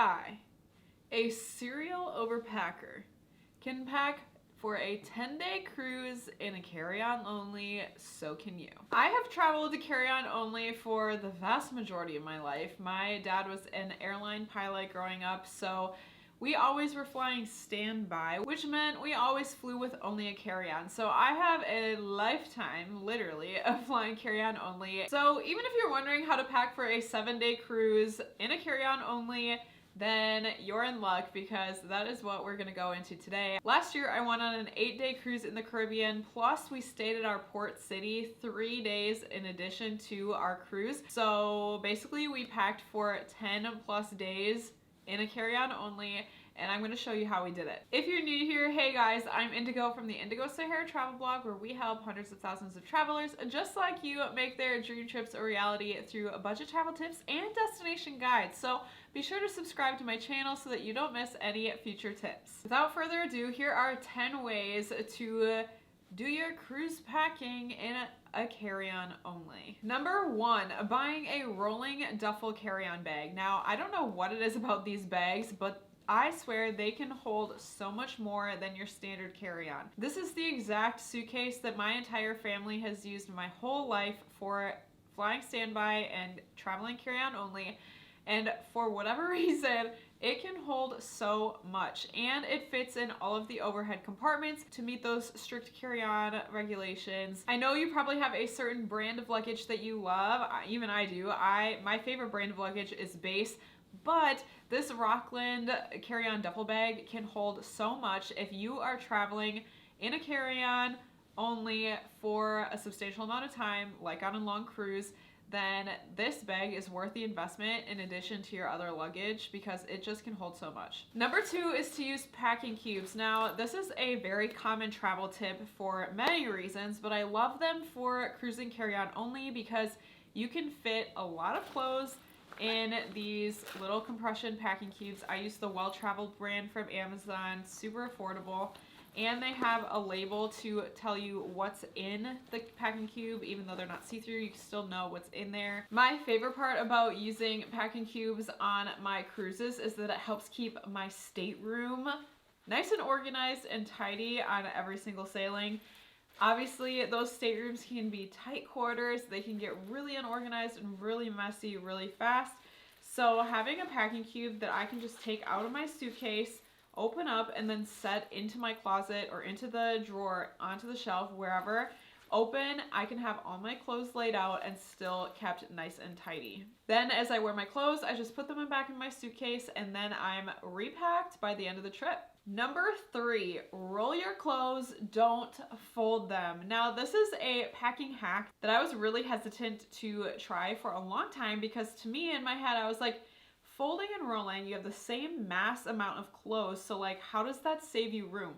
I, a serial overpacker, can pack for a 10-day cruise in a carry-on only, so can you. I have traveled carry-on only for the vast majority of my life. My dad was an airline pilot growing up, so we always were flying standby, which meant we always flew with only a carry-on. So I have a lifetime, literally, of flying carry-on only. So even if you're wondering how to pack for a 7-day cruise in a carry-on only, then you're in luck, because that is what we're gonna go into today. Last year, I went on an 8-day cruise in the Caribbean, plus we stayed at our port city 3 days in addition to our cruise. So basically, we packed for 10 plus days in a carry-on only, and I'm going to show you how we did it. If you're new here, hey guys, I'm Indigo from the Indigo Sahara Travel Blog, where we help hundreds of thousands of travelers just like you make their dream trips a reality through budget travel tips and destination guides. So be sure to subscribe to my channel so that you don't miss any future tips. Without further ado, here are 10 ways to do your cruise packing in a carry-on only. Number 1, buying a rolling duffel carry-on bag. Now, I don't know what it is about these bags, but I swear they can hold so much more than your standard carry-on. This is the exact suitcase that my entire family has used my whole life for flying standby and traveling carry-on only. And for whatever reason, it can hold so much, and it fits in all of the overhead compartments to meet those strict carry-on regulations. I know you probably have a certain brand of luggage that you love. Even I do. My favorite brand of luggage is Base, but this Rockland carry-on duffel bag can hold so much. If you are traveling in a carry-on only for a substantial amount of time, like on a long cruise, then this bag is worth the investment in addition to your other luggage, because it just can hold so much. Number 2 is to use packing cubes. Now, this is a very common travel tip for many reasons, but I love them for cruising carry-on only because you can fit a lot of clothes in these little compression packing cubes. I use the Well Traveled brand from Amazon, super affordable. And they have a label to tell you what's in the packing cube. Even though they're not see-through, you can still know what's in there. My favorite part about using packing cubes on my cruises is that it helps keep my stateroom nice and organized and tidy on every single sailing. Obviously, those staterooms can be tight quarters. They can get really unorganized and really messy really fast. So having a packing cube that I can just take out of my suitcase, open up, and then set into my closet or into the drawer, onto the shelf, wherever. Open, I can have all my clothes laid out and still kept nice and tidy. Then as I wear my clothes, I just put them back in my suitcase, and then I'm repacked by the end of the trip. Number 3, roll your clothes, don't fold them. Now, this is a packing hack that I was really hesitant to try for a long time, because to me, in my head, I was like, folding and rolling, you have the same mass amount of clothes, so like, how does that save you room?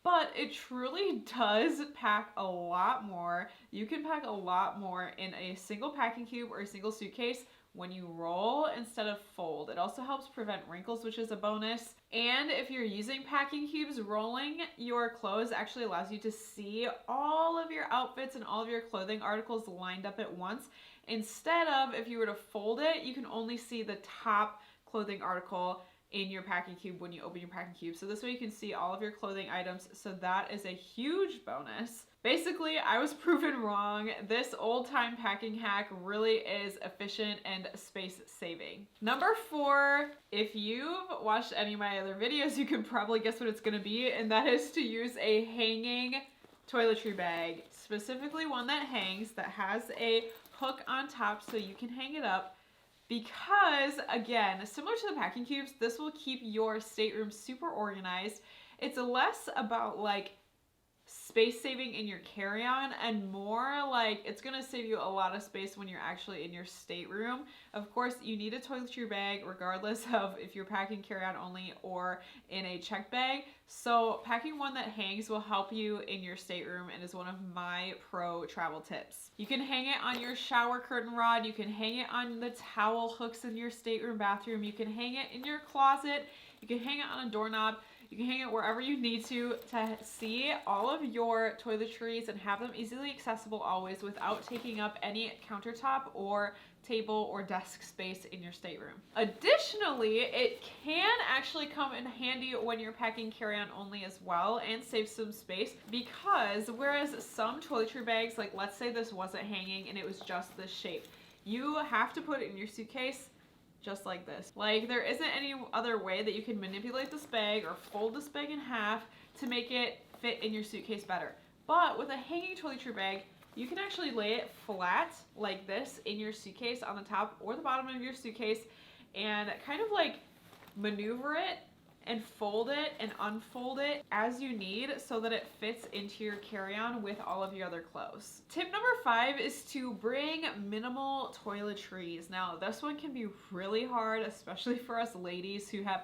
But it truly does pack a lot more. You can pack a lot more in a single packing cube or a single suitcase when you roll instead of fold. It also helps prevent wrinkles, which is a bonus. And if you're using packing cubes, rolling your clothes actually allows you to see all of your outfits and all of your clothing articles lined up at once. Instead of, if you were to fold it, you can only see the top clothing article in your packing cube when you open your packing cube. So this way you can see all of your clothing items. So that is a huge bonus. Basically, I was proven wrong. This old-time packing hack really is efficient and space-saving. Number 4, if you've watched any of my other videos, you can probably guess what it's gonna be, and that is to use a hanging toiletry bag. Specifically one that hangs, that has a hook on top so you can hang it up. Because, again, similar to the packing cubes, this will keep your stateroom super organized. It's less about like space saving in your carry-on and more like it's gonna save you a lot of space when you're actually in your stateroom. Of course, you need a toiletry bag regardless of if you're packing carry-on only or in a checked bag. So packing one that hangs will help you in your stateroom and is one of my pro travel tips. You can hang it on your shower curtain rod. You can hang it on the towel hooks in your stateroom bathroom. You can hang it in your closet. You can hang it on a doorknob. You can hang it wherever you need to see all of your toiletries and have them easily accessible always without taking up any countertop or table or desk space in your stateroom. Additionally, it can actually come in handy when you're packing carry-on only as well and save some space, because whereas some toiletry bags, like let's say this wasn't hanging and it was just this shape, you have to put it in your suitcase just like this. Like, there isn't any other way that you can manipulate this bag or fold this bag in half to make it fit in your suitcase better. But with a hanging toiletry bag, you can actually lay it flat like this in your suitcase on the top or the bottom of your suitcase and kind of like maneuver it and fold it and unfold it as you need so that it fits into your carry-on with all of your other clothes. Tip number 5 is to bring minimal toiletries. Now, this one can be really hard, especially for us ladies who have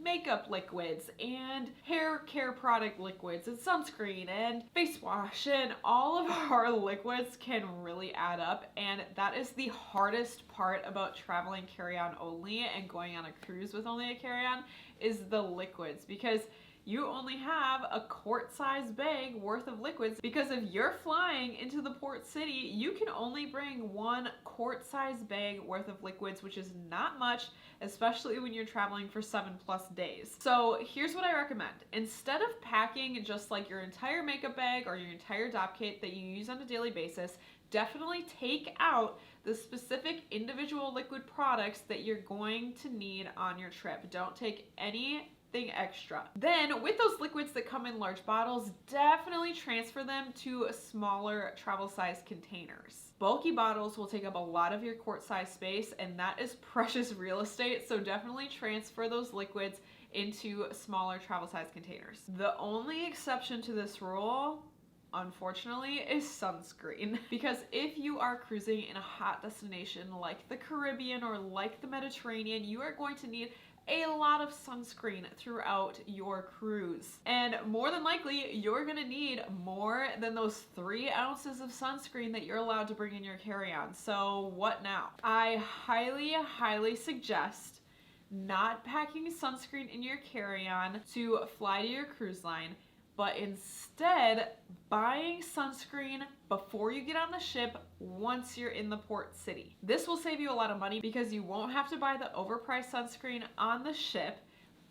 makeup liquids and hair care product liquids and sunscreen and face wash, and all of our liquids can really add up, and that is the hardest part about traveling carry-on only and going on a cruise with only a carry-on, is the liquids, because you only have a quart-sized bag worth of liquids. Because if you're flying into the port city, you can only bring 1 quart-sized bag worth of liquids, which is not much, especially when you're traveling for 7+ days. So here's what I recommend. Instead of packing just like your entire makeup bag or your entire dopp kit that you use on a daily basis, definitely take out the specific individual liquid products that you're going to need on your trip. Don't take anything extra. Then with those liquids that come in large bottles, definitely transfer them to smaller travel size containers. Bulky bottles will take up a lot of your quart size space, and that is precious real estate, so definitely transfer those liquids into smaller travel size containers. The only exception to this rule, unfortunately, is sunscreen. Because if you are cruising in a hot destination like the Caribbean or like the Mediterranean, you are going to need a lot of sunscreen throughout your cruise. And more than likely, you're gonna need more than those 3 ounces of sunscreen that you're allowed to bring in your carry-on. So what now? I highly suggest not packing sunscreen in your carry-on to fly to your cruise line, but instead buying sunscreen before you get on the ship once you're in the port city. This will save you a lot of money because you won't have to buy the overpriced sunscreen on the ship,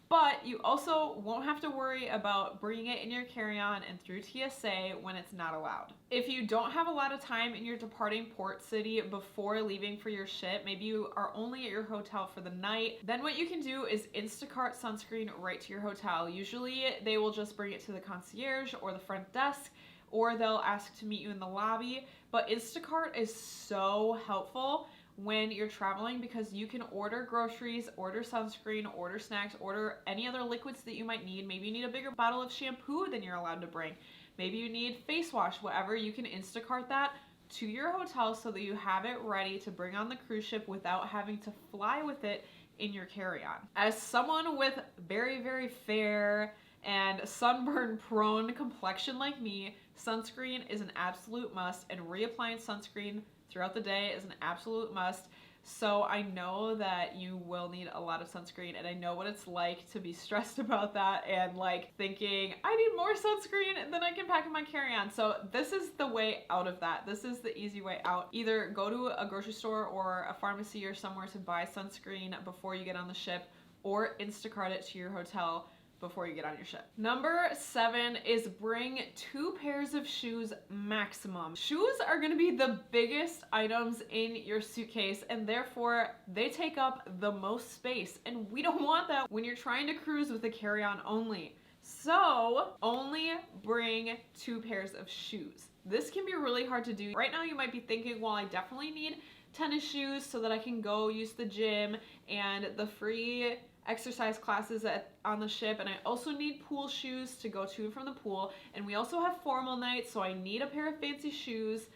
but you also won't have to worry about bringing it in your carry-on and through TSA when it's not allowed. If you don't have a lot of time in your departing port city before leaving for your ship, maybe you are only at your hotel for the night, then what you can do is Instacart sunscreen right to your hotel. Usually they will just bring it to the concierge or the front desk, or they'll ask to meet you in the lobby. But Instacart is so helpful when you're traveling because you can order groceries, order sunscreen, order snacks, order any other liquids that you might need. Maybe you need a bigger bottle of shampoo than you're allowed to bring. Maybe you need face wash, whatever. You can Instacart that to your hotel so that you have it ready to bring on the cruise ship without having to fly with it in your carry-on. As someone with very fair and sunburn prone complexion like me, sunscreen is an absolute must, and reapplying sunscreen throughout the day is an absolute must. So I know that you will need a lot of sunscreen, and I know what it's like to be stressed about that and like thinking, I need more sunscreen than I can pack in my carry-on. So this is the way out of that. This is the easy way out. Either go to a grocery store or a pharmacy or somewhere to buy sunscreen before you get on the ship, or Instacart it to your hotel before you get on your ship. Number 7 is bring 2 pairs of shoes maximum. Shoes are gonna be the biggest items in your suitcase, and therefore they take up the most space, and we don't want that when you're trying to cruise with a carry-on only. So only bring 2 pairs of shoes. This can be really hard to do. Right now you might be thinking, well, I definitely need tennis shoes so that I can go use the gym and the free exercise classes on the ship, and I also need pool shoes to go to and from the pool, and we also have formal nights, so I need a pair of fancy shoes.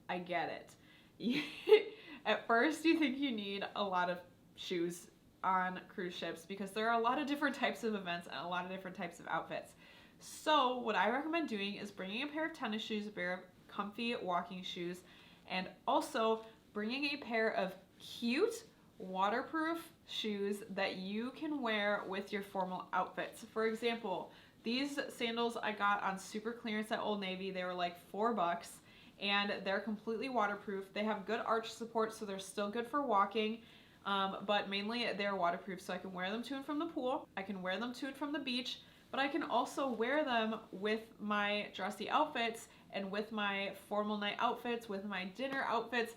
I get it. At first you think you need a lot of shoes on cruise ships because there are a lot of different types of events and a lot of different types of outfits. So what I recommend doing is bringing a pair of tennis shoes, a pair of comfy walking shoes, and also bringing a pair of cute, waterproof shoes that you can wear with your formal outfits. For example, these sandals I got on super clearance at Old Navy. They were like $4 and they're completely waterproof. They have good arch support, so they're still good for walking. But mainly they're waterproof, so I can wear them to and from the pool. I can wear them to and from the beach, but I can also wear them with my dressy outfits and with my formal night outfits, with my dinner outfits,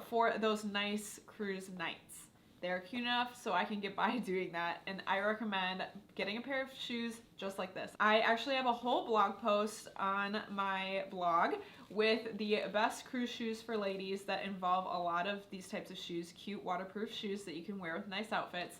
for those nice cruise nights. They're cute enough so I can get by doing that, and I recommend getting a pair of shoes just like this. I actually have a whole blog post on my blog with the best cruise shoes for ladies that involve a lot of these types of shoes, cute waterproof shoes that you can wear with nice outfits.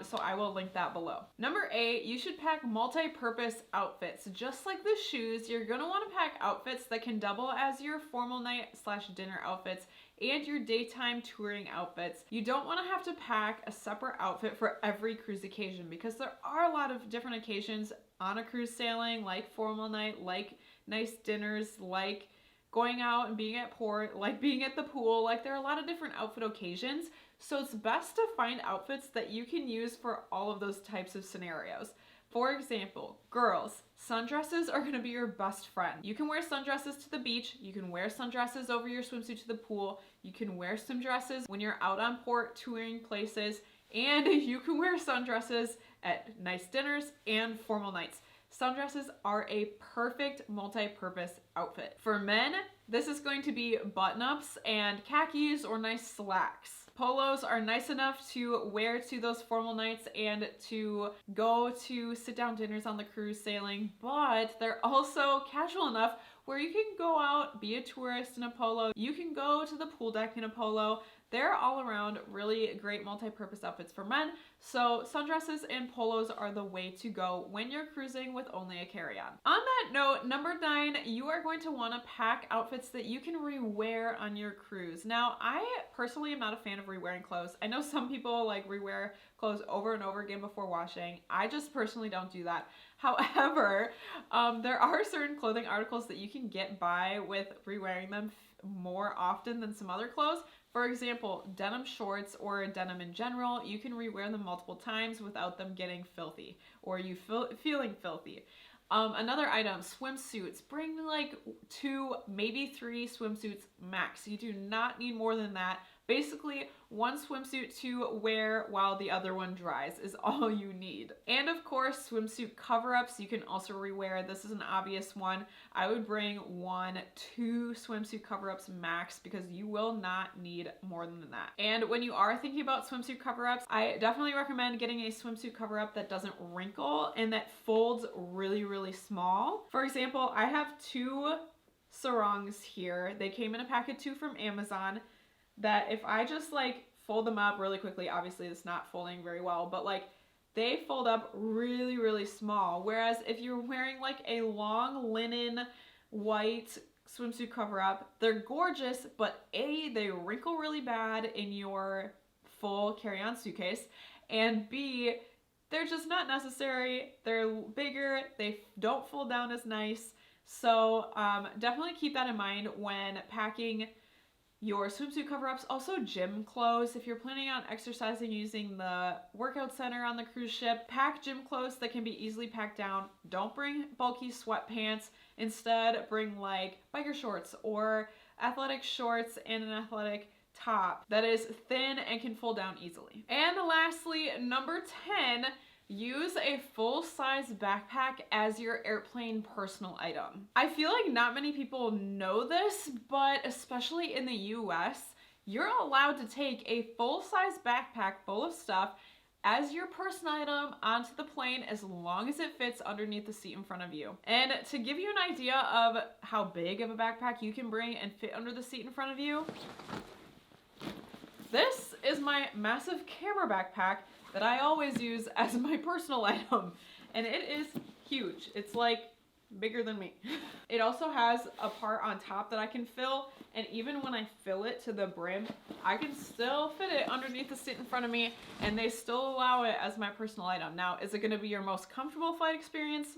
So I will link that below. Number 8, you should pack multi-purpose outfits. Just like the shoes, you're gonna wanna pack outfits that can double as your formal night / dinner outfits and your daytime touring outfits. You don't wanna have to pack a separate outfit for every cruise occasion because there are a lot of different occasions on a cruise sailing, like formal night, like nice dinners, like going out and being at port, like being at the pool. Like there are a lot of different outfit occasions. So it's best to find outfits that you can use for all of those types of scenarios. For example, girls, sundresses are going to be your best friend. You can wear sundresses to the beach, you can wear sundresses over your swimsuit to the pool, you can wear sundresses when you're out on port touring places, and you can wear sundresses at nice dinners and formal nights. Sundresses are a perfect multi-purpose outfit. For men, this is going to be button-ups and khakis or nice slacks. Polos are nice enough to wear to those formal nights and to go to sit-down dinners on the cruise sailing, but they're also casual enough where you can go out, be a tourist in a polo, you can go to the pool deck in a polo. They're all around really great multi-purpose outfits for men, so sundresses and polos are the way to go when you're cruising with only a carry-on. On that note, number 9, you are going to want to pack outfits that you can rewear on your cruise. Now, I personally am not a fan of rewearing clothes. I know some people like rewear clothes over and over again before washing. I just personally don't do that. However, there are certain clothing articles that you can get by with rewearing them more often than some other clothes. For example, denim shorts or denim in general, you can rewear them multiple times without them getting filthy or you feeling filthy. Another item, swimsuits. Bring like 2, maybe 3 swimsuits max. You do not need more than that. Basically, one swimsuit to wear while the other one dries is all you need. And of course, swimsuit cover-ups you can also rewear. This is an obvious one. I would bring 1, 2 swimsuit cover-ups max because you will not need more than that. And when you are thinking about swimsuit cover-ups, I definitely recommend getting a swimsuit cover-up that doesn't wrinkle and that folds really, really small. For example, I have 2 sarongs here. They came in a pack of 2 from Amazon that if I just like fold them up really quickly, obviously it's not folding very well, but like they fold up really, really small. Whereas if you're wearing like a long linen white swimsuit cover up, they're gorgeous, but A, they wrinkle really bad in your full carry-on suitcase, and B, they're just not necessary. They're bigger, they don't fold down as nice. So definitely keep that in mind when packing your swimsuit cover-ups. Also gym clothes. If you're planning on exercising using the workout center on the cruise ship, pack gym clothes that can be easily packed down. Don't bring bulky sweatpants. Instead, bring like biker shorts or athletic shorts and an athletic top that is thin and can fold down easily. And lastly, number 10, use a full-size backpack as your airplane personal item. I feel like not many people know this, but especially in the US, you're allowed to take a full-size backpack full of stuff as your personal item onto the plane as long as it fits underneath the seat in front of you. And to give you an idea of how big of a backpack you can bring and fit under the seat in front of you, this is my massive camera backpack that I always use as my personal item, and it is huge. It's like bigger than me. It also has a part on top that I can fill, and even when I fill it to the brim, I can still fit it underneath the seat in front of me, and they still allow it as my personal item. Now, is it gonna be your most comfortable flight experience?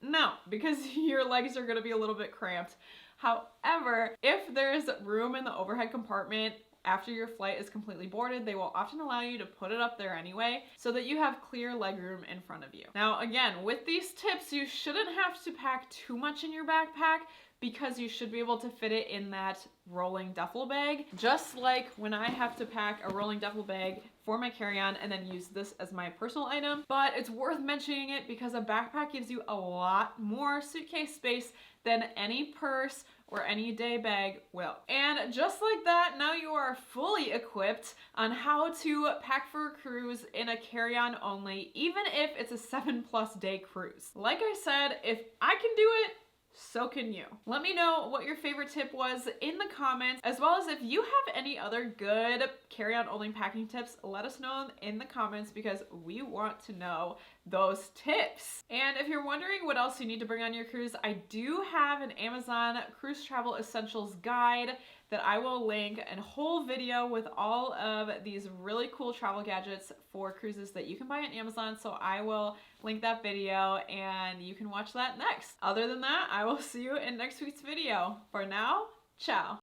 No, because your legs are gonna be a little bit cramped. However, if there's room in the overhead compartment after your flight is completely boarded, they will often allow you to put it up there anyway so that you have clear legroom in front of you. Now, again, with these tips, you shouldn't have to pack too much in your backpack because you should be able to fit it in that rolling duffel bag. Just like when I have to pack a rolling duffel bag for my carry-on and then use this as my personal item. But it's worth mentioning it because a backpack gives you a lot more suitcase space than any purse or any day bag will. And just like that, now you are fully equipped on how to pack for a cruise in a carry-on only, even if it's a 7+ day cruise. Like I said, if I can do it, so can you. Let me know what your favorite tip was in the comments, as well as if you have any other good carry-on only packing tips, let us know in the comments because we want to know those tips. And if you're wondering what else you need to bring on your cruise, I do have an Amazon Cruise Travel Essentials guide that I will link, a whole video with all of these really cool travel gadgets for cruises that you can buy on Amazon. So I will link that video and you can watch that next. Other than that, I will see you in next week's video. For now, ciao.